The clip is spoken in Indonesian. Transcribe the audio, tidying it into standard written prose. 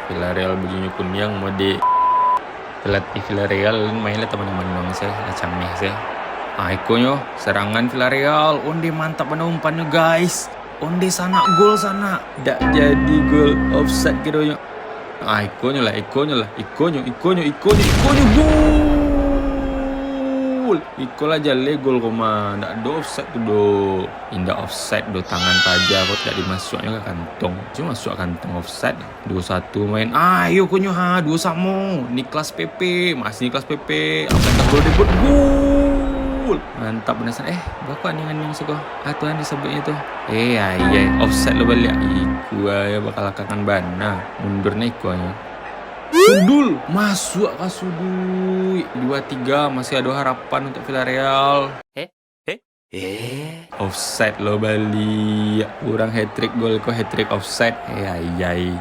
Villarreal bajunya kuning mode pelatih Villarreal mainlah teman-teman dong saya macam nih saya. Ikonyo serangan Villarreal, onde mantap pada umpannya guys. Onde sana gol sana, dak jadi gol offside kiranya. Ikonyo gol. Ikol aja le gol koma, ndak ada offside tuh do. Indah offside do tangan saja kok tidak dimasuknya ke kantong. Cuma masuk kantong offside. 2-1 main. Ayo konyo ha 2 sama. Niklas Pepe, masih Niklas Pepe. Apa yang gol debut gol. Mantap benar. Bapak nih suka. Atuan disebutnya tuh. Ayai offside lo balik. Iku ya bakal akan bana. Mundurnya iku aja. Sudul masuk ke Sudul 2-3 masih ada harapan untuk Villarreal. Offside lo Bali kurang hat-trick gol kok hat-trick offside. Ayai